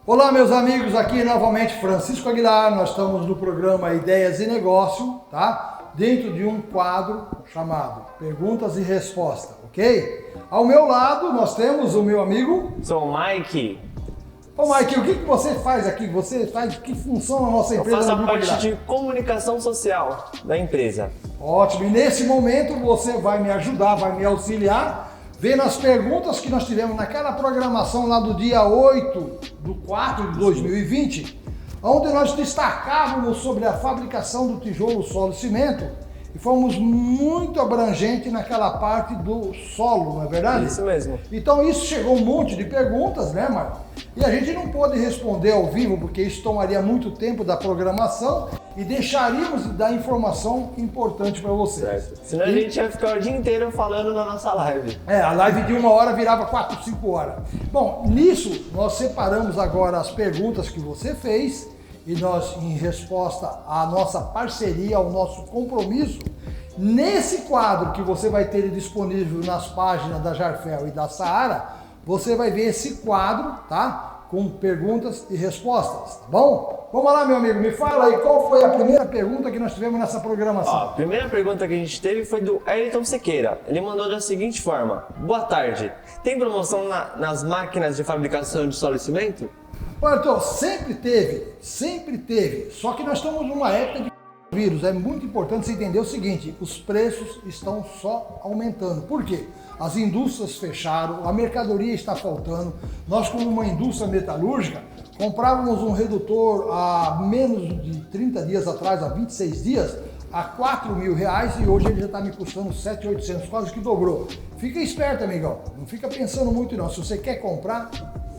Olá, meus amigos, aqui novamente Francisco Aguilar. Nós estamos no programa Ideias e Negócio, tá? Dentro de um quadro chamado Perguntas e Respostas, ok? Ao meu lado nós temos o meu amigo... Sou o Mike. Ô Mike, o que você faz aqui? Você faz que função na nossa empresa? Eu faço a parte de comunicação social da empresa. Ótimo, e nesse momento você vai me ajudar, vai me auxiliar, vendo as perguntas que nós tivemos naquela programação lá do dia 8/4/2020, onde nós destacávamos sobre a fabricação do tijolo, solo e cimento, e fomos muito abrangentes naquela parte do solo, não é verdade? Isso mesmo. Então isso chegou um monte de perguntas, né, Marco? E a gente não pôde responder ao vivo, porque isso tomaria muito tempo da programação e deixaríamos de dar informação importante para vocês. Certo. Senão a gente ia ficar o dia inteiro falando na nossa live. A live de 1 hora virava 4, 5 horas. Bom, nisso nós separamos agora as perguntas que você fez e nós, em resposta à nossa parceria, ao nosso compromisso, nesse quadro que você vai ter disponível nas páginas da Jarfel e da Saara, você vai ver esse quadro, tá? Com perguntas e respostas, tá bom? Vamos lá, meu amigo, me fala aí qual foi a primeira pergunta que nós tivemos nessa programação. A primeira pergunta que a gente teve foi do Ayrton Sequeira. Ele mandou da seguinte forma: boa tarde, tem promoção nas máquinas de fabricação de solo e cimento? Arthur, sempre teve, só que nós estamos numa época de vírus. É muito importante você entender o seguinte: os preços estão só aumentando. Por quê? As indústrias fecharam, a mercadoria está faltando. Nós, como uma indústria metalúrgica, comprávamos um redutor há menos de 30 dias atrás, há 26 dias, a R$4.000, e hoje ele já está me custando 7.800, quase que dobrou. Fica esperto, amigão, não fica pensando muito não. Se você quer comprar,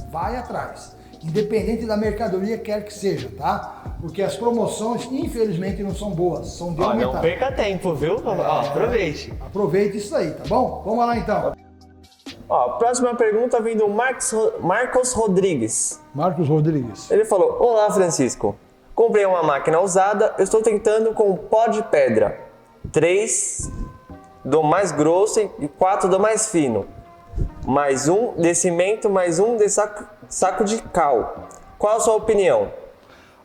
vai atrás. Independente da mercadoria, quer que seja, tá? Porque as promoções, infelizmente, não são boas, são de aumentar. Não perca tempo, viu? Aproveite. Aproveite isso aí, tá bom? Vamos lá então. Próxima pergunta vem do Marcos Rodrigues. Marcos Rodrigues. Ele falou: olá, Francisco. Comprei uma máquina usada, eu estou tentando com pó de pedra. 3 do mais grosso e 4 do mais fino. Mais um de cimento, mais um de saco de cal. Qual a sua opinião?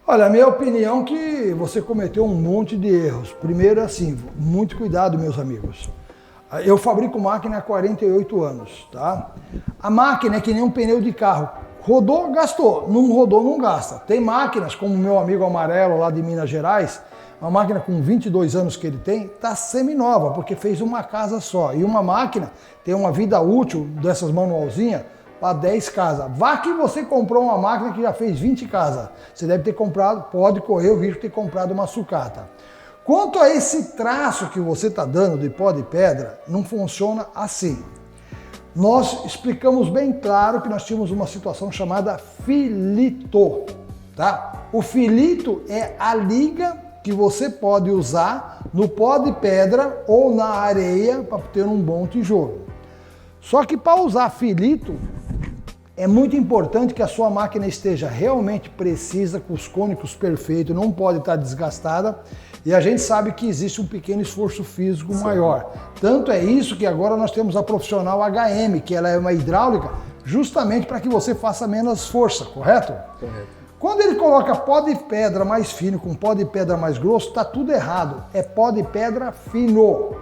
Olha, a minha opinião é que você cometeu um monte de erros. Primeiro, assim, muito cuidado, meus amigos. Eu fabrico máquina há 48 anos, tá? A máquina é que nem um pneu de carro. Rodou, gastou. Não rodou, não gasta. Tem máquinas, como o meu amigo Amarelo, lá de Minas Gerais, uma máquina com 22 anos que ele tem, está semi-nova, porque fez uma casa só. E uma máquina tem uma vida útil dessas manualzinhas para 10 casas. Vá que você comprou uma máquina que já fez 20 casas. Você deve ter comprado, pode correr o risco de ter comprado uma sucata. Quanto a esse traço que você está dando de pó de pedra, não funciona assim. Nós explicamos bem claro que nós tínhamos uma situação chamada filito, tá? O filito é a liga que você pode usar no pó de pedra ou na areia para ter um bom tijolo. Só que para usar filito, é muito importante que a sua máquina esteja realmente precisa, com os cônicos perfeitos, não pode estar desgastada, e a gente sabe que existe um pequeno esforço físico maior. Tanto é isso que agora nós temos a profissional HM, que ela é uma hidráulica, justamente para que você faça menos força, correto? Correto. Quando ele coloca pó de pedra mais fino com pó de pedra mais grosso, está tudo errado. É pó de pedra fino,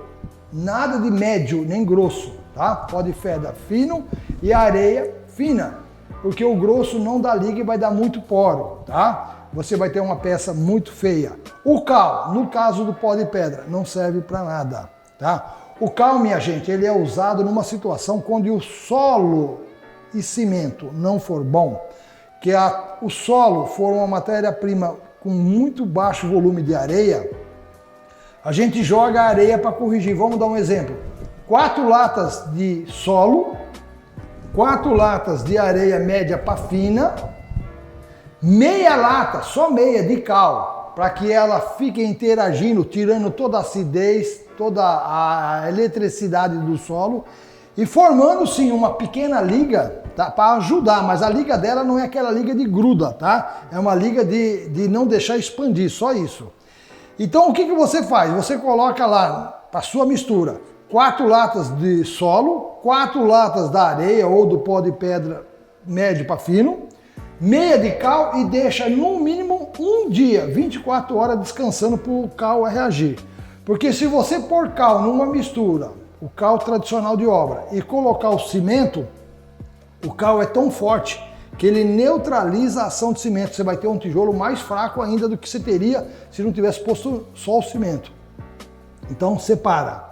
nada de médio nem grosso, tá? Pó de pedra fino e areia fina, porque o grosso não dá liga e vai dar muito poro, tá? Você vai ter uma peça muito feia. O cal, no caso do pó de pedra, não serve para nada, tá? O cal, minha gente, ele é usado numa situação quando o solo e cimento não for bom, que o solo for uma matéria-prima com muito baixo volume de areia, a gente joga a areia para corrigir. Vamos dar um exemplo. 4 latas de solo, 4 latas de areia média para fina, meia lata, só meia de cal, para que ela fique interagindo, tirando toda a acidez, toda a eletricidade do solo e formando sim uma pequena liga, tá, para ajudar, mas a liga dela não é aquela liga de gruda, tá? É uma liga de não deixar expandir, só isso. Então o que você faz? Você coloca lá para sua mistura 4 latas de solo, 4 latas da areia ou do pó de pedra médio para fino, meia de cal e deixa no mínimo um dia, 24 horas descansando para o cal reagir. Porque se você pôr cal numa mistura, o cal tradicional de obra, e colocar o cimento, o cal é tão forte que ele neutraliza a ação de cimento. Você vai ter um tijolo mais fraco ainda do que você teria se não tivesse posto só o cimento. Então separa.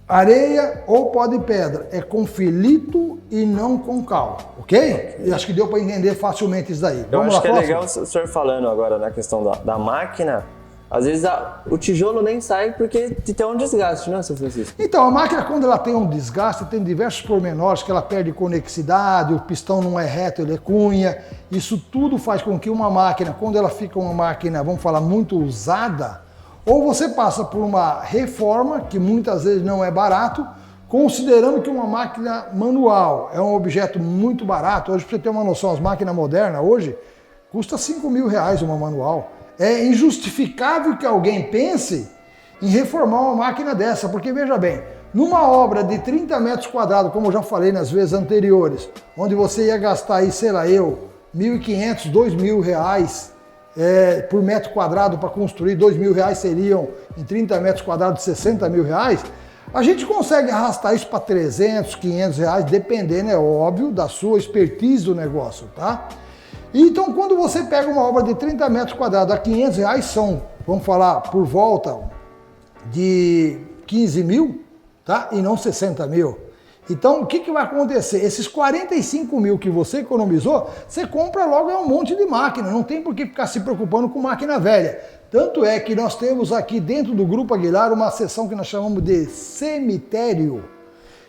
Areia ou pó de pedra é com filito e não com cal, ok? Eu acho que deu para entender facilmente isso daí. Eu acho que é legal o senhor falando agora na questão da máquina. Às vezes o tijolo nem sai porque tem um desgaste, não é, seu Francisco? Então, a máquina, quando ela tem um desgaste, tem diversos pormenores, que ela perde conexidade, o pistão não é reto, ele é cunha. Isso tudo faz com que uma máquina, quando ela fica uma máquina, vamos falar, muito usada, ou você passa por uma reforma, que muitas vezes não é barato, considerando que uma máquina manual é um objeto muito barato. Hoje, para você ter uma noção, as máquinas modernas hoje custa R$5.000 uma manual. É injustificável que alguém pense em reformar uma máquina dessa, porque veja bem, numa obra de 30 metros quadrados, como eu já falei nas vezes anteriores, onde você ia gastar aí, sei lá eu, R$1.500, R$2.000 por metro quadrado para construir, R$2.000 seriam em 30 metros quadrados R$60.000, a gente consegue arrastar isso para R$300, R$500, dependendo, é óbvio, da sua expertise do negócio, tá? Então, quando você pega uma obra de 30 metros quadrados a R$500, são, vamos falar, por volta de 15 mil, tá? E não 60 mil. Então, o que vai acontecer? Esses 45 mil que você economizou, você compra logo um monte de máquina. Não tem por que ficar se preocupando com máquina velha. Tanto é que nós temos aqui dentro do Grupo Aguilar uma seção que nós chamamos de cemitério.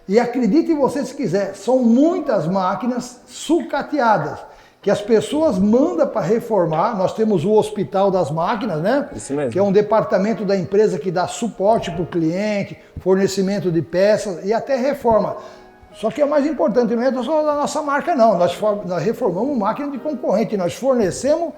E acredite você se quiser, são muitas máquinas sucateadas, que as pessoas mandam para reformar. Nós temos o Hospital das Máquinas, né? Isso mesmo. Que é um departamento da empresa que dá suporte para o cliente, fornecimento de peças e até reforma. Só que é mais importante, não é só da nossa marca, não. Nós reformamos máquina de concorrente, nós fornecemos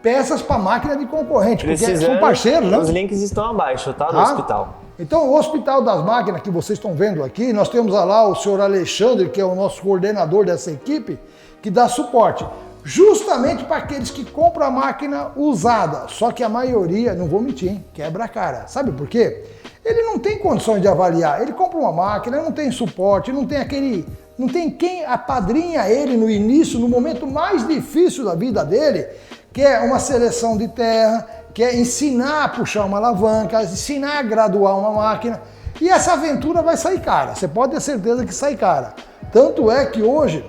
peças para máquina de concorrente, porque são parceiros, né? Os links estão abaixo, tá? Do hospital. Então, o Hospital das Máquinas que vocês estão vendo aqui, nós temos lá o senhor Alexandre, que é o nosso coordenador dessa equipe, que dá suporte. Justamente para aqueles que compram a máquina usada. Só que a maioria, não vou mentir, hein, quebra a cara. Sabe por quê? Ele não tem condições de avaliar. Ele compra uma máquina, não tem suporte, não tem quem apadrinha ele no início, no momento mais difícil da vida dele, que é uma seleção de terra, que é ensinar a puxar uma alavanca, ensinar a graduar uma máquina. E essa aventura vai sair cara. Você pode ter certeza que sai cara. Tanto é que hoje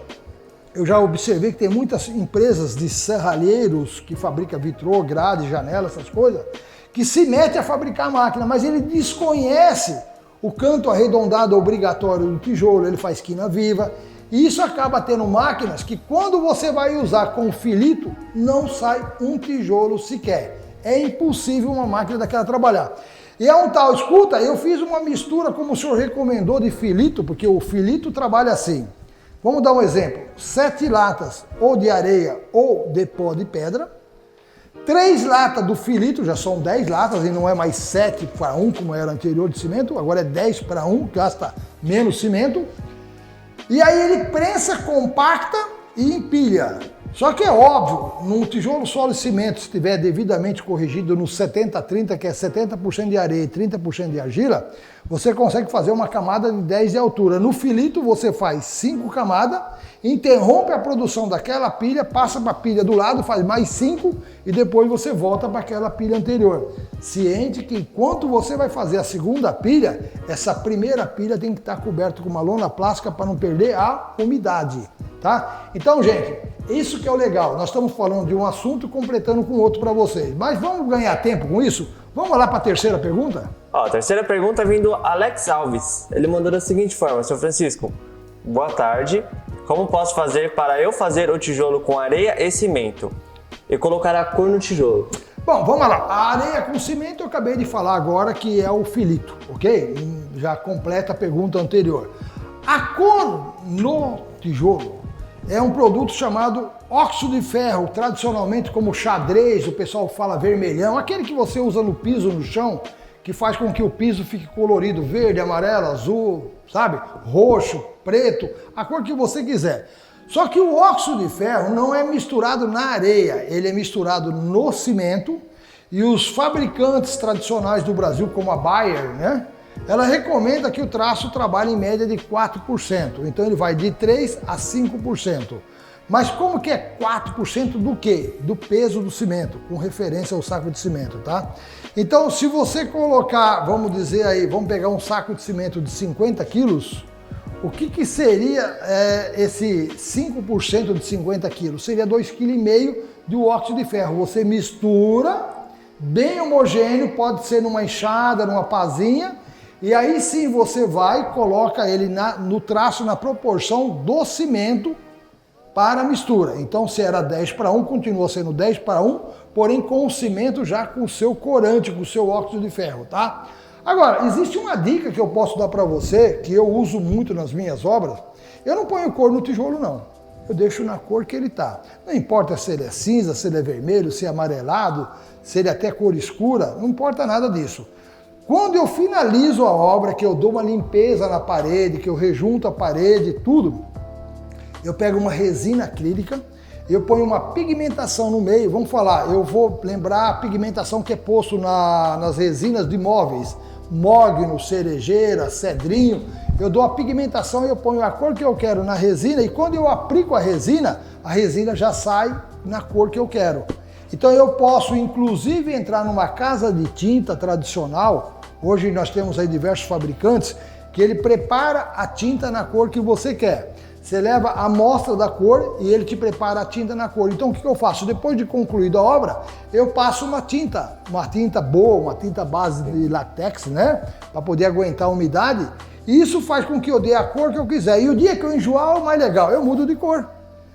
eu já observei que tem muitas empresas de serralheiros que fabricam vitrô, grade, janela, essas coisas, que se mete a fabricar a máquina, mas ele desconhece o canto arredondado obrigatório do tijolo, ele faz quina viva, e isso acaba tendo máquinas que quando você vai usar com filito, não sai um tijolo sequer. É impossível uma máquina daquela trabalhar. E é um tal, escuta, eu fiz uma mistura como o senhor recomendou de filito, porque o filito trabalha assim. Vamos dar um exemplo, 7 latas ou de areia ou de pó de pedra, 3 latas do filito, já são 10 latas e não é mais 7 para 1 como era anterior de cimento, agora é 10 para 1, gasta menos cimento. E aí ele prensa, compacta e empilha. Só que é óbvio, num tijolo solo e cimento, se estiver devidamente corrigido no 70-30, que é 70% de areia e 30% de argila, você consegue fazer uma camada de 10 de altura. No filito você faz 5 camadas, interrompe a produção daquela pilha, passa para a pilha do lado, faz mais 5 e depois você volta para aquela pilha anterior. Ciente que enquanto você vai fazer a segunda pilha, essa primeira pilha tem que estar coberta com uma lona plástica para não perder a umidade, tá? Então, gente, isso que é o legal. Nós estamos falando de um assunto e completando com outro para vocês. Mas vamos ganhar tempo com isso? Vamos lá para a terceira pergunta? Ó, a terceira pergunta vem do Alex Alves. Ele mandou da seguinte forma: Sr. Francisco, boa tarde. Como posso fazer para eu fazer o tijolo com areia e cimento e colocar a cor no tijolo? Bom, vamos lá. A areia com cimento eu acabei de falar agora que é o filito, ok? Já completa a pergunta anterior. A cor no tijolo é um produto chamado óxido de ferro, tradicionalmente como xadrez, o pessoal fala vermelhão, aquele que você usa no piso, no chão, que faz com que o piso fique colorido, verde, amarelo, azul, sabe? Roxo, preto, a cor que você quiser. Só que o óxido de ferro não é misturado na areia, ele é misturado no cimento, e os fabricantes tradicionais do Brasil, como a Bayer, né? Ela recomenda que o traço trabalhe em média de 4%, então ele vai de 3% a 5%. Mas como que é 4% do quê? Do peso do cimento, com referência ao saco de cimento, tá? Então, se você colocar, vamos dizer aí, vamos pegar um saco de cimento de 50 quilos, o que seria esse 5% de 50 quilos? Seria 2,5 kg de óxido de ferro. Você mistura, bem homogêneo, pode ser numa enxada, numa pazinha, e aí sim você vai e coloca ele no traço, na proporção do cimento para a mistura. Então, se era 10:1, continua sendo 10:1, porém com o cimento já com o seu corante, com o seu óxido de ferro, tá? Agora, existe uma dica que eu posso dar para você, que eu uso muito nas minhas obras. Eu não ponho cor no tijolo, não. Eu deixo na cor que ele está. Não importa se ele é cinza, se ele é vermelho, se é amarelado, se ele é até cor escura, não importa nada disso. Quando eu finalizo a obra, que eu dou uma limpeza na parede, que eu rejunto a parede, tudo, eu pego uma resina acrílica, eu ponho uma pigmentação no meio. Vamos falar, eu vou lembrar a pigmentação que é posto nas resinas de móveis, mogno, cerejeira, cedrinho. Eu dou a pigmentação e eu ponho a cor que eu quero na resina, e quando eu aplico a resina já sai na cor que eu quero. Então eu posso inclusive entrar numa casa de tinta tradicional. Hoje nós temos aí diversos fabricantes que ele prepara a tinta na cor que você quer. Você leva a amostra da cor e ele te prepara a tinta na cor. Então o que eu faço? Depois de concluída a obra, eu passo uma tinta boa, uma tinta base de látex, né? Para poder aguentar a umidade. E isso faz com que eu dê a cor que eu quiser. E o dia que eu enjoar, o mais legal, eu mudo de cor.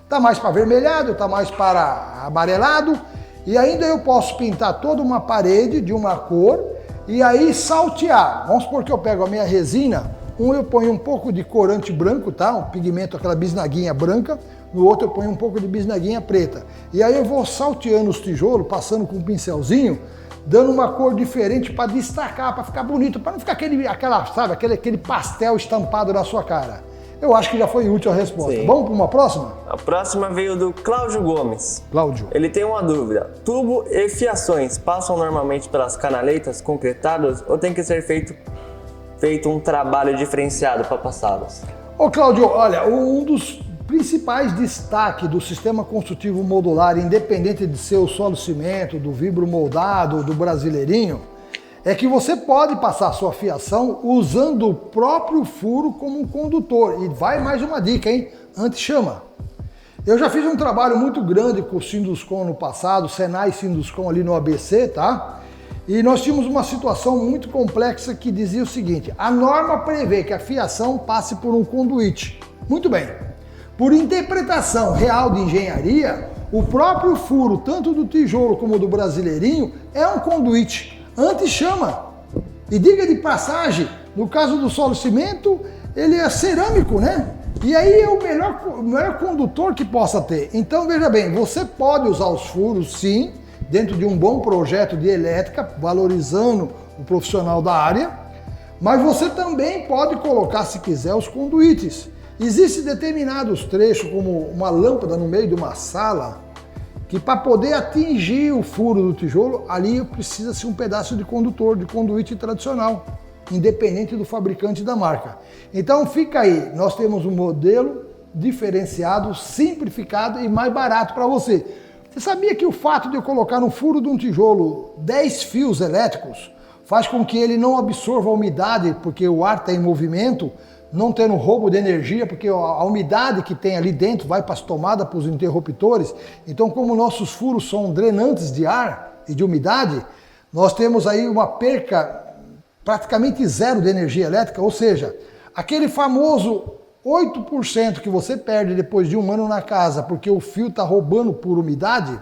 Tá mais para avermelhado, tá mais para amarelado. E ainda eu posso pintar toda uma parede de uma cor e aí saltear. Vamos supor que eu pego a minha resina, eu ponho um pouco de corante branco, tá? Um pigmento, aquela bisnaguinha branca, no outro eu ponho um pouco de bisnaguinha preta. E aí eu vou salteando os tijolos, passando com um pincelzinho, dando uma cor diferente para destacar, para ficar bonito, para não ficar aquele pastel estampado na sua cara. Eu acho que já foi útil a resposta. Sim. Vamos para uma próxima? A próxima veio do Cláudio Gomes. Cláudio. Ele tem uma dúvida. Tubo e fiações passam normalmente pelas canaletas concretadas ou tem que ser feito um trabalho diferenciado para passá-las? Ô Cláudio, olha, um dos principais destaques do sistema construtivo modular, independente de ser o solo cimento, do vibro moldado, do brasileirinho, é que você pode passar sua fiação usando o próprio furo como um condutor. E vai mais uma dica, hein? Anti-chama. Eu já fiz um trabalho muito grande com o Sinduscon no passado, Senai Sinduscon ali no ABC, tá? E nós tínhamos uma situação muito complexa que dizia o seguinte: a norma prevê que a fiação passe por um conduíte. Muito bem. Por interpretação real de engenharia, o próprio furo, tanto do tijolo como do brasileirinho, é um conduíte anti-chama. E diga de passagem, no caso do solo cimento, ele é cerâmico, né? E aí é o melhor condutor que possa ter. Então veja bem, você pode usar os furos sim, dentro de um bom projeto de elétrica, valorizando o profissional da área, mas você também pode colocar, se quiser, os conduítes. Existem determinados trechos, como uma lâmpada no meio de uma sala, que para poder atingir o furo do tijolo, ali precisa-se um pedaço de condutor, de conduíte tradicional, independente do fabricante da marca. Então fica aí, nós temos um modelo diferenciado, simplificado e mais barato para você. Você sabia que o fato de eu colocar no furo de um tijolo 10 fios elétricos faz com que ele não absorva a umidade, porque o ar está em movimento, não tendo roubo de energia, porque a umidade que tem ali dentro vai para as tomadas, para os interruptores. Então, como nossos furos são drenantes de ar e de umidade, nós temos aí uma perca praticamente zero de energia elétrica, ou seja, aquele famoso 8% que você perde depois de um ano na casa porque o fio está roubando por umidade,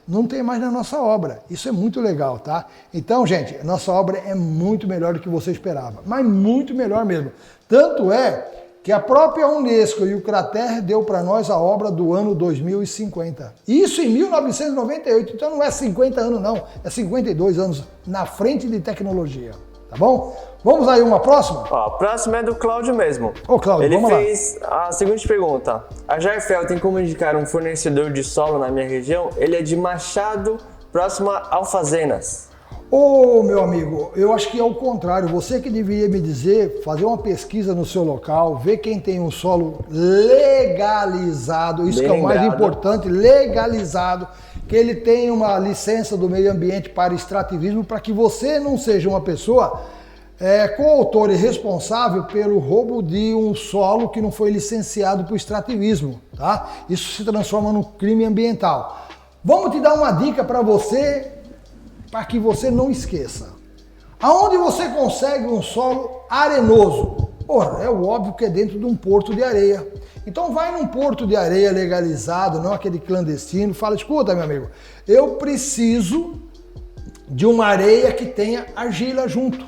não tem mais na nossa obra. Isso é muito legal, tá? Então, gente, a nossa obra é muito melhor do que você esperava, mas muito melhor mesmo. Tanto é que a própria Unesco e o Crater deu para nós a obra do ano 2050. Isso em 1998, então não é 50 anos não, é 52 anos na frente de tecnologia. tá bom? Vamos aí uma próxima? Ó, a próxima é do Cláudio mesmo. Ô, Cláudio, Ele vamos lá. fez a seguinte pergunta. A Jarfel tem como indicar um fornecedor de solo na minha região? Ele é de Machado, próximo a Alfazenas. Ô, meu amigo, eu acho que é o contrário. Você que deveria me dizer, fazer uma pesquisa no seu local, ver quem tem um solo legalizado, isso que é o mais importante, legalizado, que ele tenha uma licença do meio ambiente para extrativismo, para que você não seja uma pessoa coautor e responsável pelo roubo de um solo que não foi licenciado para o extrativismo, tá? Isso se transforma num crime ambiental. Vamos te dar uma dica para você, para que você não esqueça. Aonde você consegue um solo arenoso? Ora, é óbvio que é dentro de um porto de areia. Então vai num porto de areia legalizado, não aquele clandestino, fala, escuta, meu amigo, eu preciso de uma areia que tenha argila junto.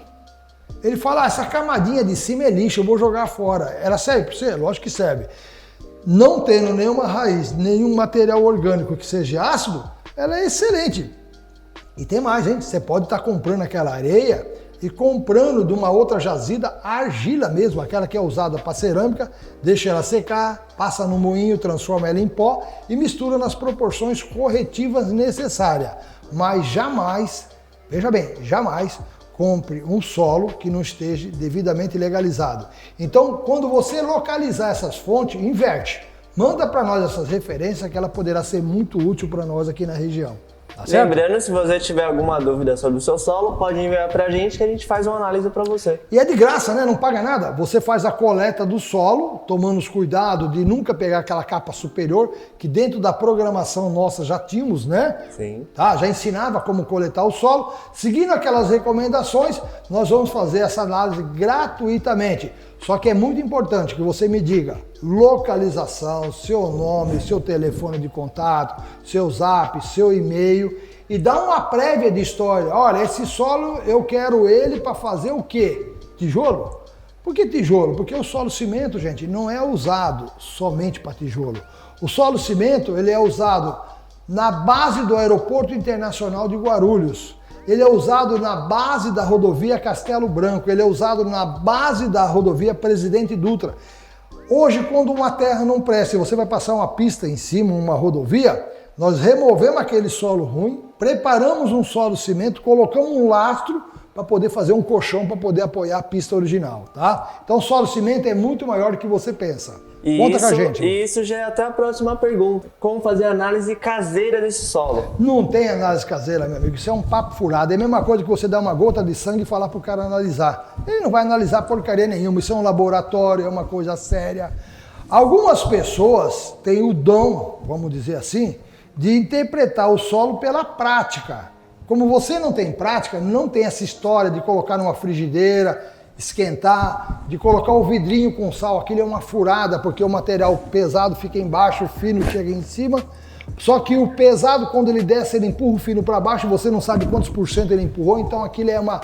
Ele fala, essa camadinha de cima é lixo, eu vou jogar fora. Ela serve para você? Lógico que serve. Não tendo nenhuma raiz, nenhum material orgânico que seja ácido, ela é excelente. E tem mais, hein? Você pode estar comprando aquela areia e comprando de uma outra jazida a argila mesmo, aquela que é usada para cerâmica, deixa ela secar, passa no moinho, transforma ela em pó e mistura nas proporções corretivas necessárias. Mas jamais, veja bem, jamais compre um solo que não esteja devidamente legalizado. Então, quando você localizar essas fontes, inverte. Manda para nós essas referências que ela poderá ser muito útil para nós aqui na região. Tá certo? Lembrando, se você tiver alguma dúvida sobre o seu solo, pode enviar pra gente que a gente faz uma análise para você. E é de graça, né? Não paga nada. Você faz a coleta do solo, tomando os cuidados de nunca pegar aquela capa superior, que dentro da programação nossa já tínhamos, né? Sim. Tá? Já ensinava como coletar o solo. Seguindo aquelas recomendações, nós vamos fazer essa análise gratuitamente. Só que é muito importante que você me diga localização, seu nome, seu telefone de contato, seu zap, seu e-mail e dá uma prévia de história. Olha, esse solo eu quero ele para fazer o quê? Tijolo? Por que tijolo? Porque o solo cimento, gente, não é usado somente para tijolo. O solo cimento, ele é usado na base do Aeroporto Internacional de Guarulhos. Ele é usado na base da rodovia Castelo Branco, ele é usado na base da rodovia Presidente Dutra. Hoje, quando uma terra não presta e você vai passar uma pista em cima, uma rodovia, nós removemos aquele solo ruim, preparamos um solo cimento, colocamos um lastro para poder fazer um colchão para poder apoiar a pista original, tá? Então, solo cimento é muito maior do que você pensa. Conta com a gente. E isso já é até a próxima pergunta. Como fazer a análise caseira desse solo? Não tem análise caseira, meu amigo. Isso é um papo furado. É a mesma coisa que você dar uma gota de sangue e falar para o cara analisar. Ele não vai analisar porcaria nenhuma. Isso é um laboratório, é uma coisa séria. Algumas pessoas têm o dom, vamos dizer assim, de interpretar o solo pela prática. Como você não tem prática, não tem essa história de colocar numa frigideira, esquentar, de colocar o vidrinho com sal, aquilo é uma furada, porque o material pesado fica embaixo, o fino chega em cima, só que o pesado, quando ele desce, ele empurra o fino para baixo, você não sabe quantos por cento ele empurrou, então aquilo é uma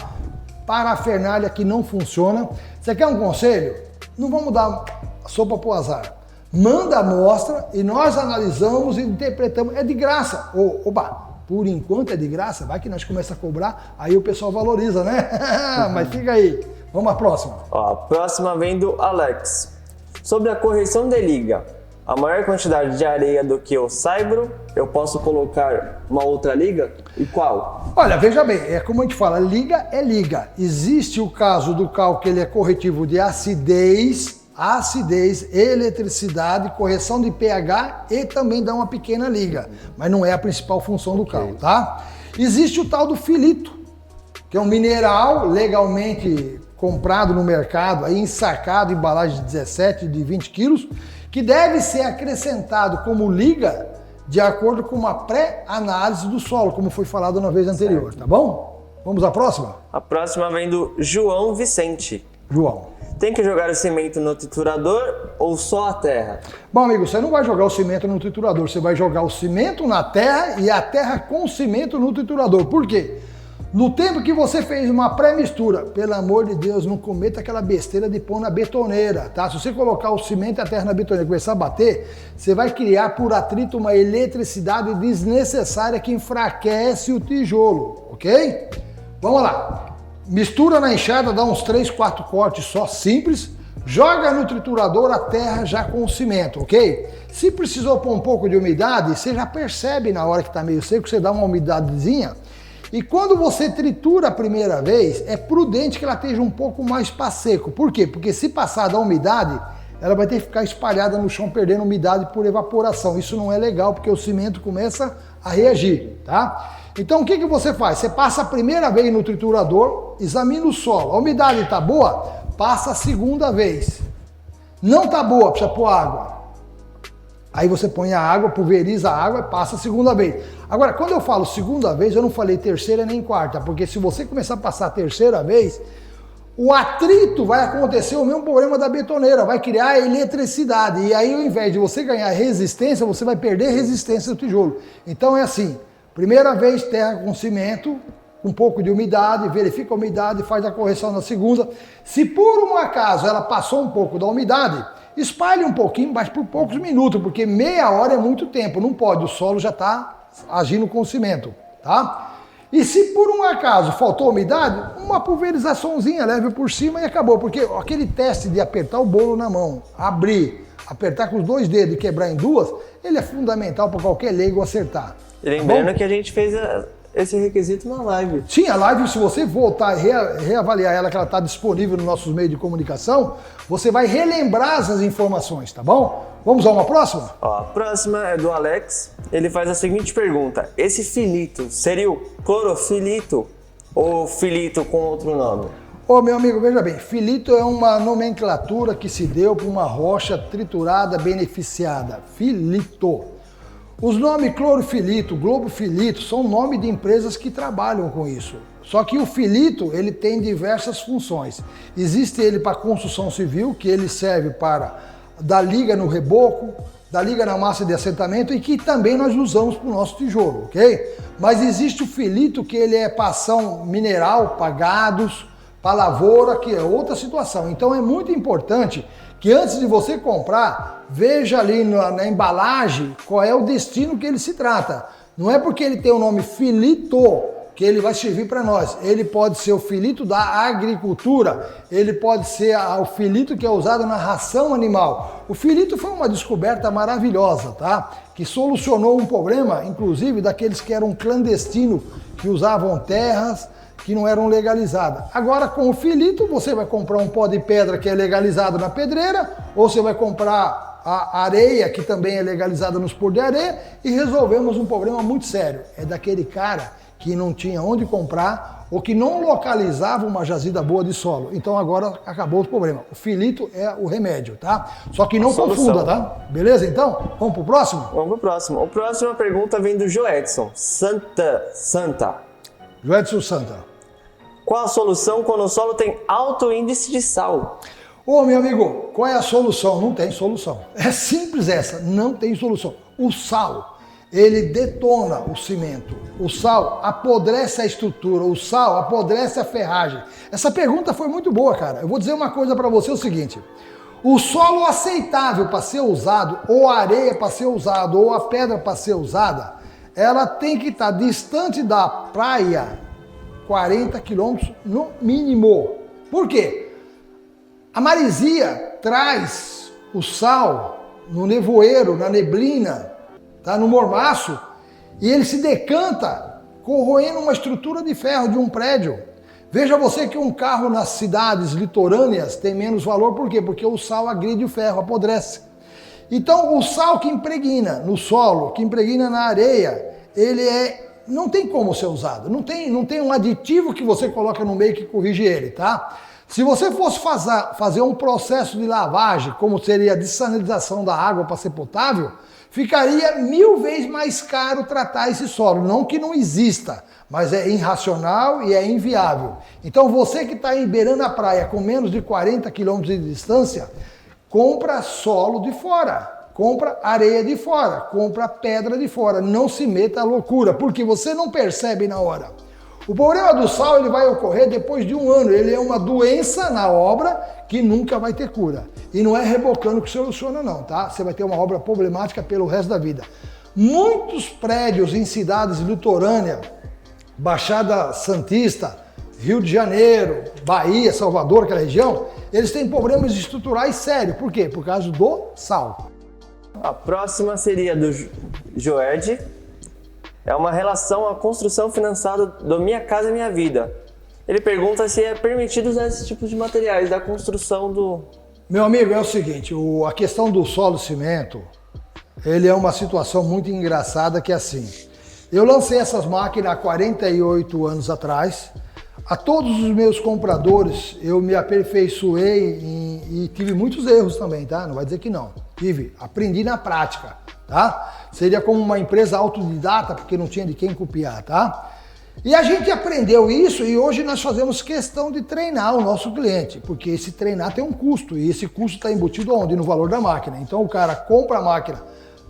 parafernália que não funciona. Você quer um conselho? Não vamos dar sopa pro azar. Manda a amostra e nós analisamos e interpretamos, é de graça. Opa! Por enquanto é de graça, vai que nós começamos a cobrar, aí o pessoal valoriza, né? Mas fica aí. Vamos à próxima. Ó, a próxima vem do Alex. Sobre a correção de liga, a maior quantidade de areia do que o saibro, eu posso colocar uma outra liga? E qual? Olha, veja bem, é como a gente fala, liga é liga. Existe o caso do cal que ele é corretivo de acidez, eletricidade, correção de pH e também dá uma pequena liga, mas não é a principal função do cal, tá? Existe o tal do filito, que é um mineral legalmente comprado no mercado, aí ensacado, embalagem de 17, de 20 quilos, que deve ser acrescentado como liga de acordo com uma pré-análise do solo, como foi falado na vez anterior, certo. Tá bom? Vamos à próxima? A próxima vem do João Vicente. João. Tem que jogar o cimento no triturador ou só a terra? Bom, amigo, você não vai jogar o cimento no triturador, você vai jogar o cimento na terra e a terra com cimento no triturador. Por quê? No tempo que você fez uma pré-mistura, pelo amor de Deus, não cometa aquela besteira de pôr na betoneira, tá? Se você colocar o cimento e a terra na betoneira e começar a bater, você vai criar por atrito uma eletricidade desnecessária que enfraquece o tijolo, ok? Vamos lá. mistura na enxada, dá uns 3, 4 cortes só, simples. Joga no triturador a terra já com o cimento, ok? Se precisou pôr um pouco de umidade, você já percebe na hora que está meio seco, você dá uma umidadezinha. E quando você tritura a primeira vez, é prudente que ela esteja um pouco mais para seco. Por quê? Porque se passar da umidade, ela vai ter que ficar espalhada no chão, perdendo umidade por evaporação. Isso não é legal, porque o cimento começa a reagir, tá? Então o que você faz? Você passa a primeira vez no triturador, examina o solo. A umidade está boa? Passa a segunda vez. Não tá boa, precisa pôr água. Aí você põe a água, pulveriza a água e passa a segunda vez. Agora, quando eu falo segunda vez, eu não falei terceira nem quarta, porque se você começar a passar a terceira vez, o atrito vai acontecer o mesmo problema da betoneira, vai criar eletricidade. E aí, ao invés de você ganhar resistência, você vai perder resistência do tijolo. Então é assim, primeira vez terra com cimento, um pouco de umidade, verifica a umidade, faz a correção na segunda. Se por um acaso ela passou um pouco da umidade, espalhe um pouquinho, mas por poucos minutos, porque meia hora é muito tempo, não pode, o solo já está agindo com o cimento, tá? E se por um acaso faltou umidade, uma pulverizaçãozinha leve por cima e acabou, porque aquele teste de apertar o bolo na mão, abrir, apertar com os 2 dedos e quebrar em 2, ele é fundamental para qualquer leigo acertar. E lembrando que a gente fez esse requisito na live. Sim, a live, se você voltar e reavaliar ela, que ela está disponível nos nossos meios de comunicação, você vai relembrar essas informações, tá bom? Vamos a uma próxima? Ó, a próxima é do Alex. Ele faz a seguinte pergunta: esse filito seria o clorofilito ou filito com outro nome? Ô, meu amigo, veja bem, filito é uma nomenclatura que se deu para uma rocha triturada beneficiada. Filito. Os nomes clorofilito, globofilito, são nomes de empresas que trabalham com isso. Só que o filito, ele tem diversas funções. Existe ele para construção civil, que ele serve para dar liga no reboco, dar liga na massa de assentamento e que também nós usamos para o nosso tijolo, ok? Mas existe o filito, que ele é para ação mineral, para gados, para lavoura, que é outra situação. Então é muito importante que antes de você comprar, veja ali na embalagem qual é o destino que ele se trata. Não é porque ele tem o nome filito que ele vai servir para nós. Ele pode ser o filito da agricultura, ele pode ser o filito que é usado na ração animal. O filito foi uma descoberta maravilhosa, tá? Que solucionou um problema, inclusive, daqueles que eram clandestinos, que usavam terras que não eram legalizadas. Agora, com o filito, você vai comprar um pó de pedra que é legalizado na pedreira, ou você vai comprar a areia, que também é legalizada nos pôr de areia, e resolvemos um problema muito sério. É daquele cara que não tinha onde comprar ou que não localizava uma jazida boa de solo. Então agora acabou o problema. O filito é o remédio, tá? Só que não confunda, tá? Beleza, então? Vamos pro próximo? Vamos pro próximo. A próxima pergunta vem do Joedson Santa. Joedson Santa. Qual a solução quando o solo tem alto índice de sal? Ô, meu amigo, qual é a solução? Não tem solução. É simples essa, não tem solução. O sal, ele detona o cimento. O sal apodrece a estrutura, o sal apodrece a ferragem. Essa pergunta foi muito boa, cara. Eu vou dizer uma coisa para você, é o seguinte: o solo aceitável para ser usado, ou a areia para ser usada, ou a pedra para ser usada, ela tem que estar distante da praia 40 quilômetros no mínimo. Por quê? A maresia traz o sal no nevoeiro, na neblina, tá? No mormaço, e ele se decanta corroendo uma estrutura de ferro de um prédio. Veja você que um carro nas cidades litorâneas tem menos valor, por quê? Porque o sal agride o ferro, apodrece. Então o sal que impregna no solo, que impregna na areia, não tem como ser usado, não tem um aditivo que você coloca no meio que corrige ele, tá? Se você fosse fazer um processo de lavagem, como seria a dessalinização da água para ser potável, ficaria 1000 vezes mais caro tratar esse solo. Não que não exista, mas é irracional e é inviável. Então você que está beirando a praia com menos de 40 quilômetros de distância, compra solo de fora. Compra areia de fora, compra pedra de fora, não se meta à loucura, porque você não percebe na hora. O problema do sal ele vai ocorrer depois de 1 ano, ele é uma doença na obra que nunca vai ter cura. E não é rebocando que soluciona não, tá? Você vai ter uma obra problemática pelo resto da vida. Muitos prédios em cidades litorâneas, Baixada Santista, Rio de Janeiro, Bahia, Salvador, aquela região, eles têm problemas estruturais sérios. Por quê? Por causa do sal. A próxima seria do Joed. É uma relação à construção financiada do Minha Casa Minha Vida. Ele pergunta se é permitido usar esse tipo de materiais da construção do... Meu amigo, é o seguinte, a questão do solo cimento, ele é uma situação muito engraçada que é assim. Eu lancei essas máquinas há 48 anos atrás. A todos os meus compradores, eu me aperfeiçoei e tive muitos erros também, tá? Não vai dizer que não. Aprendi na prática, tá? Seria como uma empresa autodidata, porque não tinha de quem copiar, tá? E a gente aprendeu isso e hoje nós fazemos questão de treinar o nosso cliente, porque esse treinar tem um custo e esse custo está embutido onde? No valor da máquina. Então o cara compra a máquina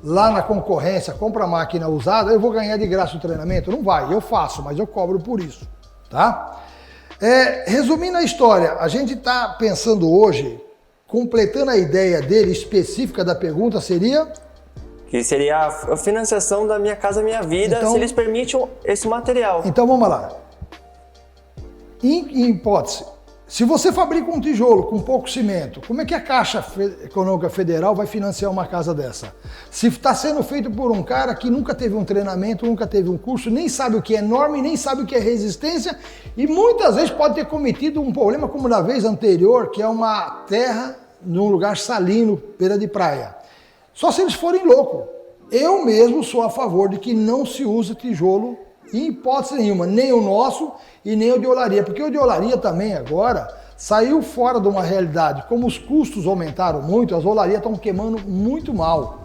lá na concorrência, compra a máquina usada, eu vou ganhar de graça o treinamento? Não vai, eu faço, mas eu cobro por isso, tá? Resumindo a história, a gente está pensando hoje, completando a ideia dele específica da pergunta seria... Que seria a financiação da Minha Casa Minha Vida, então, se eles permitem esse material. Então vamos lá. Em hipótese, se você fabrica um tijolo com pouco cimento, como é que a Caixa Econômica Federal vai financiar uma casa dessa? Se está sendo feito por um cara que nunca teve um treinamento, nunca teve um curso, nem sabe o que é norma, nem sabe o que é resistência e muitas vezes pode ter cometido um problema como na vez anterior, que é uma terra num lugar salino, beira de praia. Só se eles forem loucos. Eu mesmo sou a favor de que não se use tijolo em hipótese nenhuma, nem o nosso e nem o de olaria, porque o de olaria também agora saiu fora de uma realidade. Como os custos aumentaram muito, as olarias estão queimando muito mal,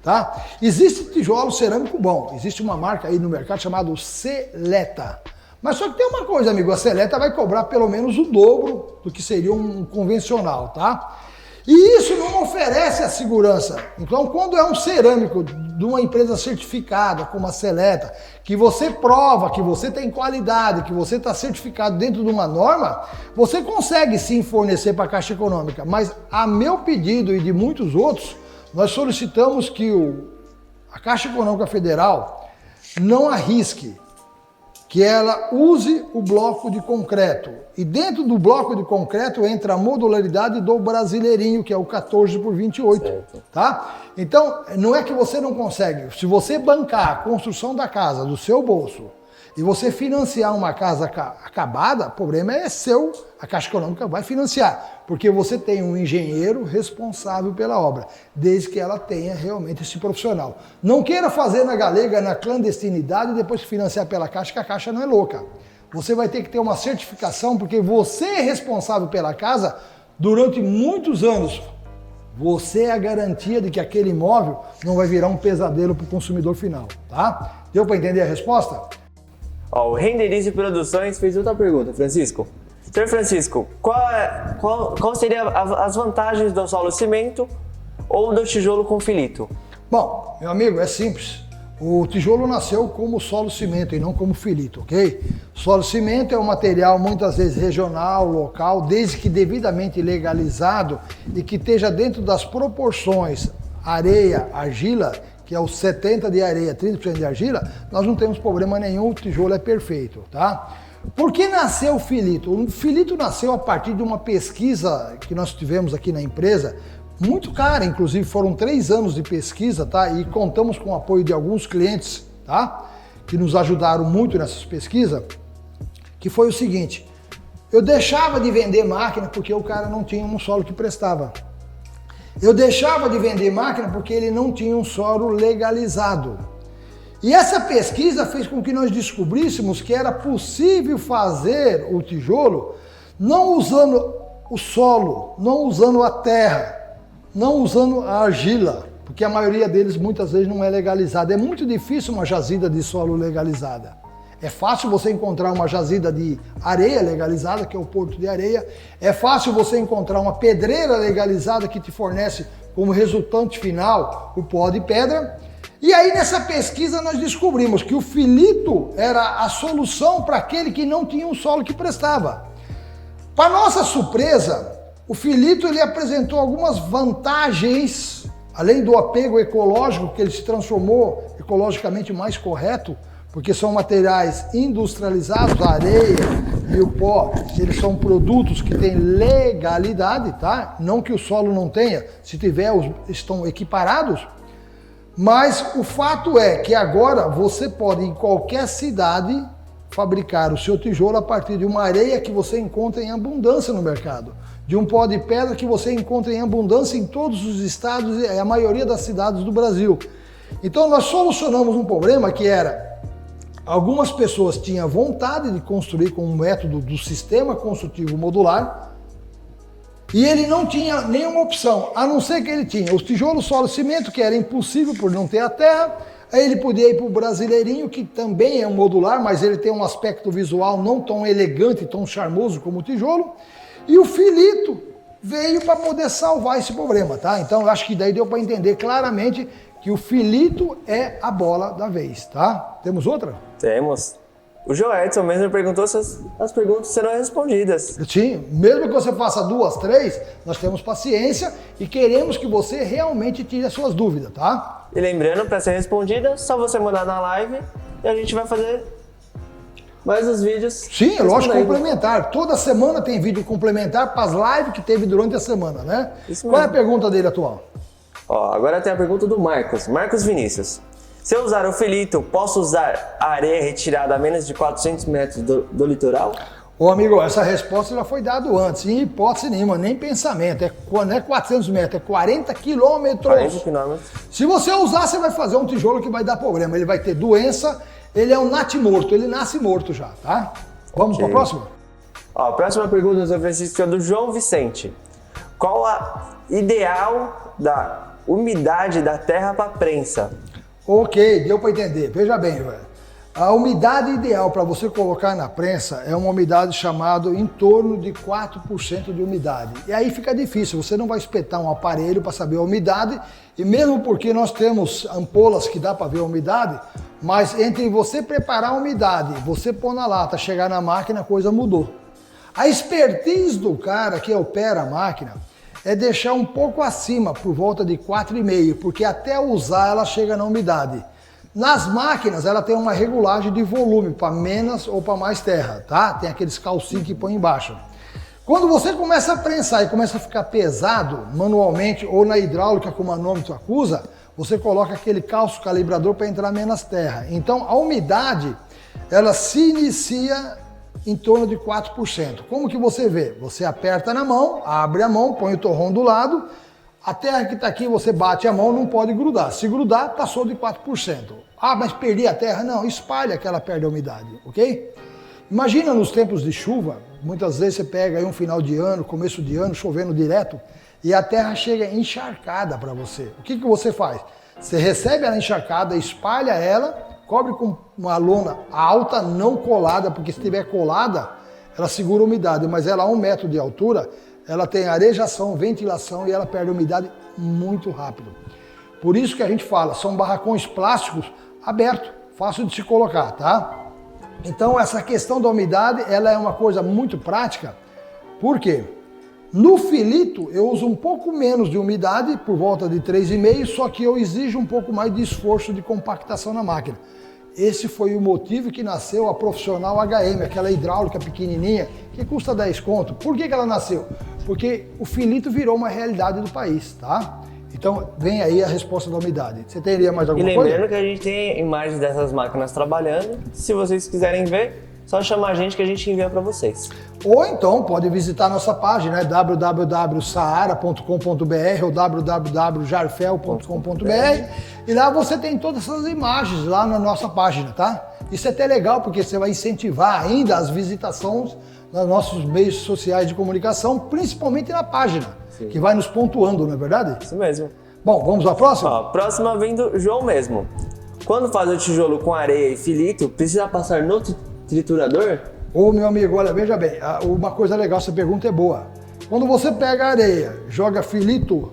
tá? Existe tijolo cerâmico bom, existe uma marca aí no mercado chamada Seleta. Mas só que tem uma coisa, amigo, a Seleta vai cobrar pelo menos o dobro do que seria um convencional, tá? E isso não oferece a segurança. Então, quando é um cerâmico de uma empresa certificada, como a Seleta, que você prova que você tem qualidade, que você está certificado dentro de uma norma, você consegue sim fornecer para a Caixa Econômica. Mas a meu pedido e de muitos outros, nós solicitamos que a Caixa Econômica Federal não arrisque, que ela use o bloco de concreto. E dentro do bloco de concreto entra a modularidade do brasileirinho, que é o 14 por 28, certo. Tá? Então, não é que você não consegue. Se você bancar a construção da casa do seu bolso e você financiar uma casa acabada, o problema é seu, a Caixa Econômica vai financiar, porque você tem um engenheiro responsável pela obra, desde que ela tenha realmente esse profissional. Não queira fazer na galega, na clandestinidade, e depois financiar pela Caixa, que a Caixa não é louca. Você vai ter que ter uma certificação, porque você é responsável pela casa durante muitos anos. Você é a garantia de que aquele imóvel não vai virar um pesadelo para o consumidor final, tá? Deu para entender a resposta? O Renderize Produções fez outra pergunta, Francisco. Senhor Francisco, qual seria as vantagens do solo cimento ou do tijolo com filito? Bom, meu amigo, é simples. O tijolo nasceu como solo cimento e não como filito, ok? Solo cimento é um material muitas vezes regional, local, desde que devidamente legalizado e que esteja dentro das proporções areia, argila, que é os 70 de areia, 30% de argila, nós não temos problema nenhum, o tijolo é perfeito, tá? Por que nasceu o filito? O filito nasceu a partir de uma pesquisa que nós tivemos aqui na empresa, muito cara, inclusive foram 3 anos de pesquisa, tá? E contamos com o apoio de alguns clientes, tá? Que nos ajudaram muito nessas pesquisas, que foi o seguinte, eu deixava de vender máquina porque o cara não tinha um solo que prestava. Eu deixava de vender máquina porque ele não tinha um solo legalizado. E essa pesquisa fez com que nós descobríssemos que era possível fazer o tijolo não usando o solo, não usando a terra, não usando a argila, porque a maioria deles muitas vezes não é legalizada. É muito difícil uma jazida de solo legalizada. É fácil você encontrar uma jazida de areia legalizada, que é o Porto de Areia. É fácil você encontrar uma pedreira legalizada que te fornece como resultante final o pó de pedra. E aí nessa pesquisa nós descobrimos que o filito era a solução para aquele que não tinha um solo que prestava. Para nossa surpresa, o filito ele apresentou algumas vantagens, além do apego ecológico, que ele se transformou ecologicamente mais correto, porque são materiais industrializados, a areia e o pó, eles são produtos que têm legalidade, tá? Não que o solo não tenha, se tiver, estão equiparados. Mas o fato é que agora você pode, em qualquer cidade, fabricar o seu tijolo a partir de uma areia que você encontra em abundância no mercado, de um pó de pedra que você encontra em abundância em todos os estados e a maioria das cidades do Brasil. Então nós solucionamos um problema que era, algumas pessoas tinham vontade de construir com um método do sistema construtivo modular e ele não tinha nenhuma opção, a não ser que ele tinha os tijolos, solo, cimento, que era impossível por não ter a terra. Aí ele podia ir para o brasileirinho, que também é um modular, mas ele tem um aspecto visual não tão elegante, tão charmoso como o tijolo. E o filito veio para poder salvar esse problema, tá? Então eu acho que daí deu para entender claramente que o filito é a bola da vez, tá? Temos outra? Temos. O Joedson mesmo perguntou se as perguntas serão respondidas. Sim, mesmo que você faça 2, 3, nós temos paciência e queremos que você realmente tire as suas dúvidas, tá? E lembrando, para ser respondida, só você mandar na live e a gente vai fazer mais os vídeos. Sim, lógico, complementar. Toda semana tem vídeo complementar para as lives que teve durante a semana, né? Isso Qual é a mesmo. pergunta dele atual? Ó, agora tem a pergunta do Marcos Vinícius. Se eu usar o filito, posso usar a areia retirada a menos de 400 metros do litoral? Ô amigo, essa resposta já foi dada antes, em hipótese nenhuma, nem pensamento. Não é 400 metros, é 40 quilômetros. 40 quilômetros. Se você usar, você vai fazer um tijolo que vai dar problema. Ele vai ter doença, ele é um natimorto, ele nasce morto já, tá? Vamos para a próxima? Ó, a próxima pergunta do São Francisco é do João Vicente. Qual a ideal da umidade da terra para prensa? Ok, deu para entender. Veja bem, velho. A umidade ideal para você colocar na prensa é uma umidade chamada em torno de 4% de umidade. E aí fica difícil, você não vai espetar um aparelho para saber a umidade, e mesmo porque nós temos ampolas que dá para ver a umidade, mas entre você preparar a umidade, você pôr na lata, chegar na máquina, a coisa mudou. A expertise do cara que opera a máquina é deixar um pouco acima, por volta de 4,5, porque até usar ela chega na umidade. Nas máquinas, ela tem uma regulagem de volume, para menos ou para mais terra, tá? Tem aqueles calcinhos que põe embaixo. Quando você começa a prensar e começa a ficar pesado, manualmente ou na hidráulica, como o manômetro acusa, você coloca aquele calço calibrador para entrar menos terra. Então, a umidade, ela se inicia em torno de 4%. Como que você vê? Você aperta na mão, abre a mão, põe o torrão do lado, a terra que está aqui, você bate a mão, não pode grudar. Se grudar, passou de 4%. Ah, mas perdi a terra? Não, espalha que ela perde a umidade, ok? Imagina nos tempos de chuva, muitas vezes você pega aí um final de ano, começo de ano, chovendo direto, e a terra chega encharcada para você. O que você faz? Você recebe ela encharcada, espalha ela, cobre com uma lona alta, não colada, porque se estiver colada, ela segura a umidade, mas ela a 1 metro de altura, ela tem arejação, ventilação e ela perde a umidade muito rápido. Por isso que a gente fala, são barracões plásticos abertos, fácil de se colocar, tá? Então essa questão da umidade, ela é uma coisa muito prática. Por quê? No filito eu uso um pouco menos de umidade, por volta de 3,5, só que eu exijo um pouco mais de esforço de compactação na máquina. Esse foi o motivo que nasceu a Profissional HM, aquela hidráulica pequenininha, que custa 10 conto. Por que ela nasceu? Porque o filito virou uma realidade do país, tá? Então, vem aí a resposta da umidade. Você teria mais alguma coisa? E lembrando que a gente tem imagens dessas máquinas trabalhando. Se vocês quiserem ver, só chamar a gente que a gente envia para vocês. Ou então, pode visitar nossa página, www.saara.com.br ou www.jarfel.com.br e lá você tem todas essas imagens lá na nossa página, tá? Isso é até legal, porque você vai incentivar ainda as visitações nos nossos meios sociais de comunicação, principalmente na página, sim, que vai nos pontuando, não é verdade? Isso mesmo. Bom, vamos à próxima? Ó, próxima vem do João mesmo. Quando faz o tijolo com areia e filito, precisa passar no triturador? Ô meu amigo, olha, veja bem, uma coisa legal, essa pergunta é boa. Quando você pega a areia, joga filito,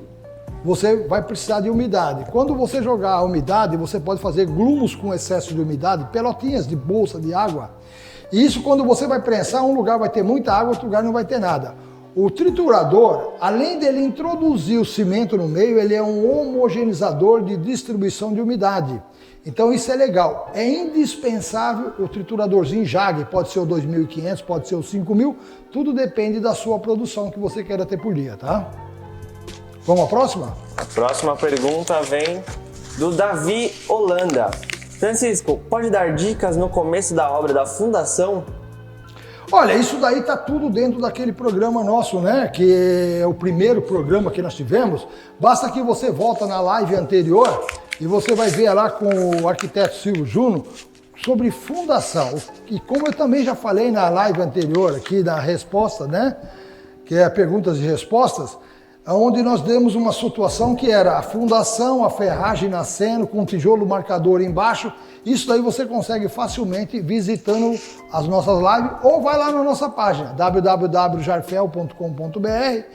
você vai precisar de umidade. Quando você jogar a umidade, você pode fazer grumos com excesso de umidade, pelotinhas de bolsa de água. E isso, quando você vai prensar, um lugar vai ter muita água, outro lugar não vai ter nada. O triturador, além dele introduzir o cimento no meio, ele é um homogeneizador de distribuição de umidade. Então isso é legal. É indispensável o trituradorzinho Jag, pode ser o 2.500, pode ser o 5.000, tudo depende da sua produção que você queira ter por dia, tá? Vamos à próxima? A próxima pergunta vem do Davi Holanda. Francisco, pode dar dicas no começo da obra da fundação? Olha, isso daí tá tudo dentro daquele programa nosso, né? Que é o primeiro programa que nós tivemos. Basta que você volta na live anterior e você vai ver lá com o arquiteto Silvio Juno sobre fundação. E como eu também já falei na live anterior aqui na resposta, né? Que é perguntas e respostas, onde nós demos uma situação que era a fundação, a ferragem nascendo, com tijolo marcador embaixo. Isso daí você consegue facilmente visitando as nossas lives ou vai lá na nossa página www.jarfel.com.br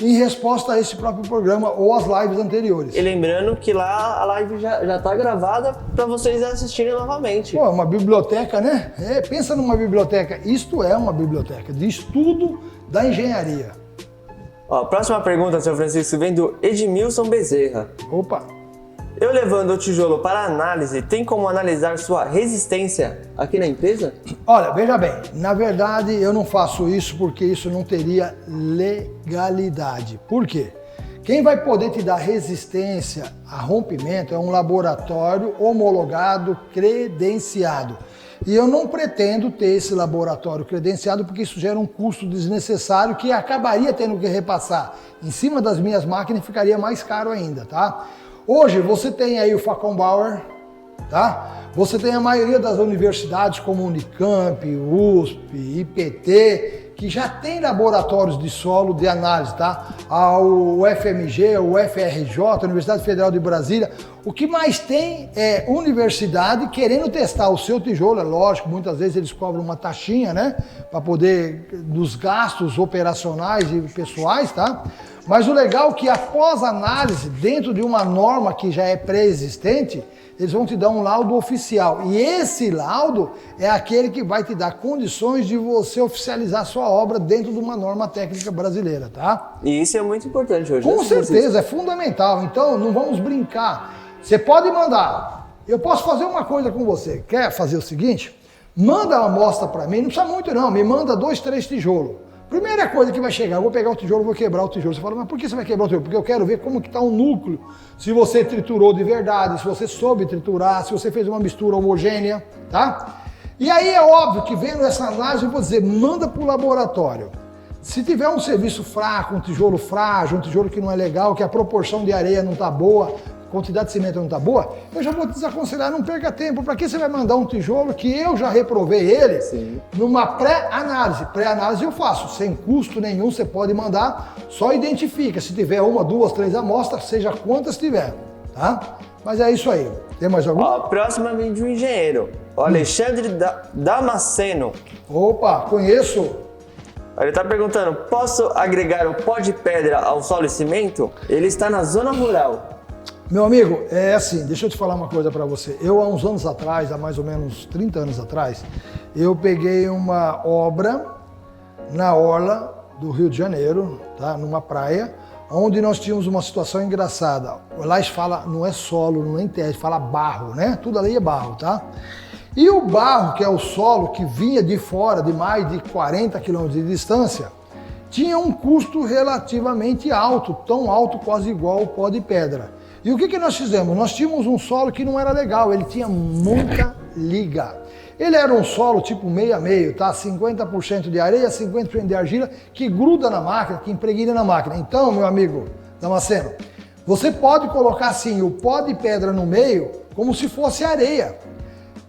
em resposta a esse próprio programa ou as lives anteriores. E lembrando que lá a live já está gravada para vocês assistirem novamente. Pô, uma biblioteca, né? Pensa numa biblioteca. Isto é uma biblioteca de estudo da engenharia. Ó, próxima pergunta, seu Francisco, vem do Edmilson Bezerra. Opa! Eu levando o tijolo para análise, tem como analisar sua resistência aqui na empresa? Olha, veja bem, na verdade eu não faço isso porque isso não teria legalidade. Por quê? Quem vai poder te dar resistência a rompimento é um laboratório homologado, credenciado. E eu não pretendo ter esse laboratório credenciado porque isso gera um custo desnecessário que acabaria tendo que repassar em cima das minhas máquinas e ficaria mais caro ainda, tá? Hoje você tem aí o Facon Bauer, tá? Você tem a maioria das universidades como Unicamp, USP, IPT, que já tem laboratórios de solo de análise, tá? O UFMG, o UFRJ, a Universidade Federal de Brasília. O que mais tem é universidade querendo testar o seu tijolo, é lógico, muitas vezes eles cobram uma taxinha, né? Para poder, dos gastos operacionais e pessoais, tá? Mas o legal é que após análise, dentro de uma norma que já é pré-existente, eles vão te dar um laudo oficial. E esse laudo é aquele que vai te dar condições de você oficializar sua obra dentro de uma norma técnica brasileira, tá? E isso é muito importante hoje. Com certeza, é fundamental. Então, não vamos brincar. Você pode mandar. Eu posso fazer uma coisa com você. Quer fazer o seguinte? Manda uma amostra para mim, não precisa muito não, me manda 2, 3 tijolos. Primeira coisa que vai chegar, eu vou pegar o tijolo, vou quebrar o tijolo. Você fala, mas por que você vai quebrar o tijolo? Porque eu quero ver como que está o núcleo, se você triturou de verdade, se você soube triturar, se você fez uma mistura homogênea, tá? E aí é óbvio que vendo essa análise eu vou dizer, manda para o laboratório. Se tiver um serviço fraco, um tijolo frágil, um tijolo que não é legal, que a proporção de areia não está boa, quantidade de cimento não está boa, eu já vou te desaconselhar, não perca tempo. Para que você vai mandar um tijolo que eu já reprovei ele numa pré-análise? Pré-análise eu faço, sem custo nenhum, você pode mandar, só identifica, se tiver 1, 2, 3 amostras, seja quantas tiver, tá? Mas é isso aí. Tem mais algum? Ó, próxima vem de um engenheiro, o Alexandre Damasceno. Opa, conheço. Ele está perguntando, posso agregar o pó de pedra ao solo e cimento? Ele está na zona rural. Meu amigo, é assim, deixa eu te falar uma coisa para você. Eu, há uns anos atrás, há mais ou menos 30 anos atrás, eu peguei uma obra na orla do Rio de Janeiro, tá? Numa praia, onde nós tínhamos uma situação engraçada. Lá eles falam, não é solo, não é terra, eles falam barro, né? Tudo ali é barro, tá? E o barro, que é o solo que vinha de fora, de mais de 40 quilômetros de distância, tinha um custo relativamente alto, tão alto quase igual ao pó de pedra. E o que nós fizemos? Nós tínhamos um solo que não era legal, ele tinha muita liga. Ele era um solo tipo meio a meio, tá? 50% de areia, 50% de argila, que gruda na máquina, que impregna na máquina. Então, meu amigo Damasceno, você pode colocar assim o pó de pedra no meio como se fosse areia.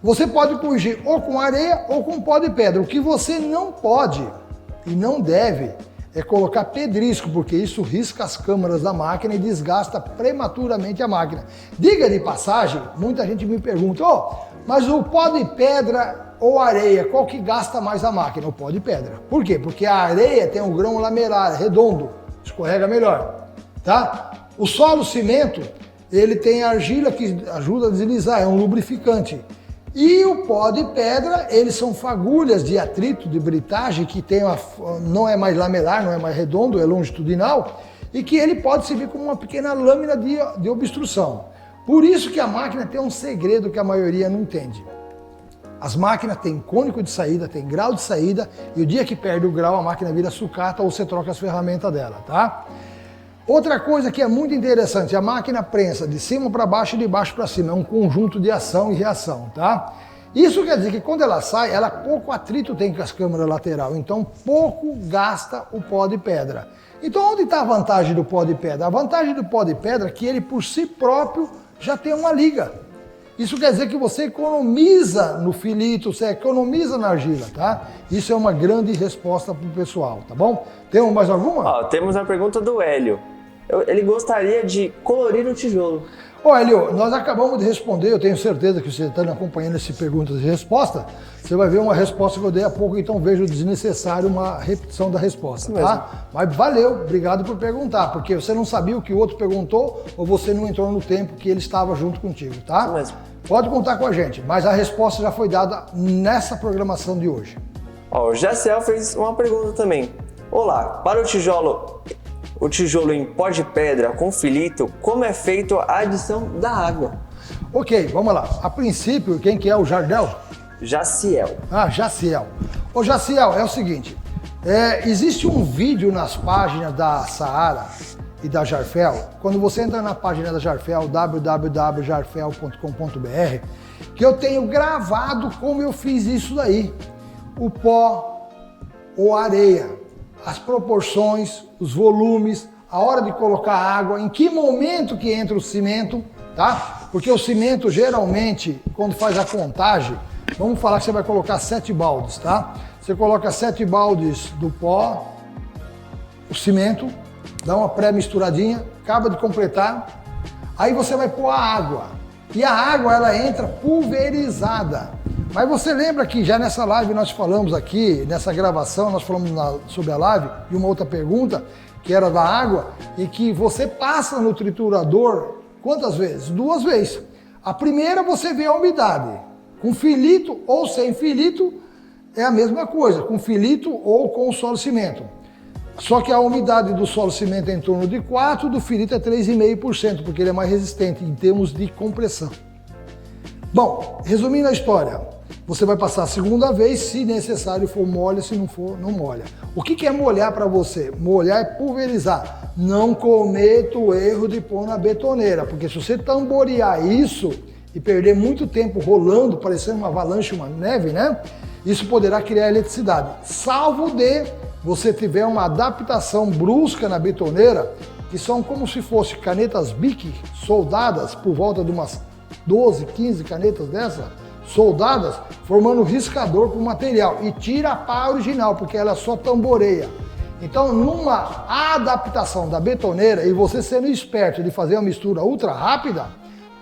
Você pode corrigir ou com areia ou com pó de pedra. O que você não pode e não deve é colocar pedrisco, porque isso risca as câmaras da máquina e desgasta prematuramente a máquina. Diga de passagem, muita gente me pergunta, mas o pó de pedra ou areia, qual que gasta mais a máquina? O pó de pedra. Por quê? Porque a areia tem um grão lamelar, redondo, escorrega melhor, tá? O solo cimento, ele tem argila que ajuda a deslizar, é um lubrificante. E o pó de pedra, eles são fagulhas de atrito, de britagem, que tem não é mais lamelar, não é mais redondo, é longitudinal, e que ele pode servir como uma pequena lâmina de obstrução. Por isso que a máquina tem um segredo que a maioria não entende. As máquinas têm cônico de saída, tem grau de saída, e o dia que perde o grau, a máquina vira sucata ou você troca as ferramentas dela, tá? Outra coisa que é muito interessante, a máquina prensa de cima para baixo e de baixo para cima, é um conjunto de ação e reação, tá? Isso quer dizer que quando ela sai, ela pouco atrito tem com as câmeras lateral, então pouco gasta o pó de pedra. Então onde está a vantagem do pó de pedra? A vantagem do pó de pedra é que ele por si próprio já tem uma liga. Isso quer dizer que você economiza no filito, você economiza na argila, tá? Isso é uma grande resposta para o pessoal, tá bom? Temos mais alguma? Temos a pergunta do Hélio. Ele gostaria de colorir o tijolo. Ô Hélio, nós acabamos de responder, eu tenho certeza que você está acompanhando esse perguntas e resposta. Você vai ver uma resposta que eu dei há pouco, então vejo desnecessário uma repetição da resposta, tá? Mas valeu, obrigado por perguntar, porque você não sabia o que o outro perguntou ou você não entrou no tempo que ele estava junto contigo, tá? Pode contar com a gente, mas a resposta já foi dada nessa programação de hoje. O Jaciel fez uma pergunta também. Olá, para o tijolo em pó de pedra com filito, como é feito a adição da água? Ok, vamos lá. A princípio, quem que é o Jardel? Jaciel. Jaciel. Ô Jaciel, é o seguinte, existe um vídeo nas páginas da Saara e da Jarfel, quando você entra na página da Jarfel, www.jarfel.com.br, que eu tenho gravado como eu fiz isso daí. O pó ou areia, as proporções, os volumes, a hora de colocar água, em que momento que entra o cimento, tá? Porque o cimento geralmente, quando faz a contagem, vamos falar que você vai colocar 7 baldes, tá? Você coloca 7 baldes do pó, o cimento, dá uma pré-misturadinha, acaba de completar, aí você vai pôr a água. E a água, ela entra pulverizada. Mas você lembra que já nessa live nós falamos aqui, nessa gravação, nós falamos sobre a live, e uma outra pergunta, que era da água, e que você passa no triturador, quantas vezes? 2 vezes. A primeira você vê a umidade. Com filito ou sem filito é a mesma coisa, com filito ou com o solo cimento. Só que a umidade do solo cimento é em torno de 4%, do filito é 3,5%, porque ele é mais resistente em termos de compressão. Bom, resumindo a história, você vai passar a segunda vez, se necessário for molha, se não for, não molha. O que é molhar para você? Molhar é pulverizar. Não cometa o erro de pôr na betoneira, porque se você tamborear isso e perder muito tempo rolando, parecendo uma avalanche, uma neve, né? Isso poderá criar eletricidade. Salvo de você tiver uma adaptação brusca na betoneira, que são como se fossem canetas Bic soldadas, por volta de umas 12, 15 canetas dessa, soldadas, formando riscador para o material e tira a pá original, porque ela só tamboreia. Então, numa adaptação da betoneira e você sendo esperto de fazer uma mistura ultra rápida,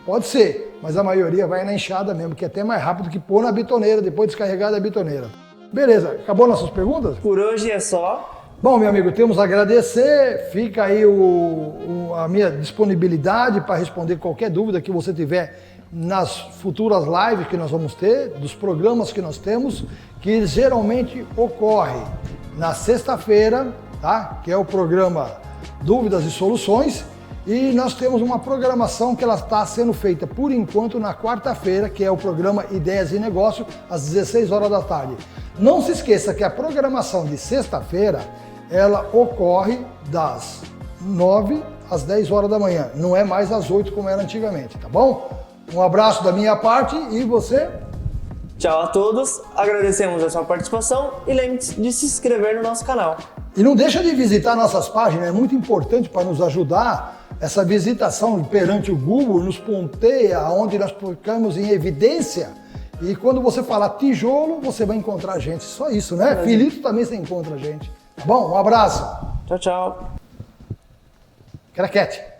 pode ser, mas a maioria vai na enxada mesmo, que é até mais rápido que pôr na betoneira, depois descarregar da betoneira. Beleza, acabou nossas perguntas? Por hoje é só. Bom, meu amigo, temos a agradecer, fica aí a minha disponibilidade para responder qualquer dúvida que você tiver nas futuras lives que nós vamos ter, dos programas que nós temos, que geralmente ocorre na sexta-feira, tá? Que é o programa Dúvidas e Soluções, e nós temos uma programação que ela está sendo feita por enquanto na quarta-feira, que é o programa Ideias e Negócio, às 16 horas da tarde. Não se esqueça que a programação de sexta-feira, ela ocorre das 9 às 10 horas da manhã, não é mais às 8 como era antigamente, tá bom? Um abraço da minha parte e você? Tchau a todos, agradecemos a sua participação e lembre-se de se inscrever no nosso canal. E não deixa de visitar nossas páginas, é muito importante para nos ajudar. Essa visitação perante o Google nos ponteia onde nós ficamos em evidência. E quando você falar tijolo, você vai encontrar a gente. Só isso, né? Filito também você encontra a gente. Tá bom? Um abraço. Tchau, tchau. Craquete.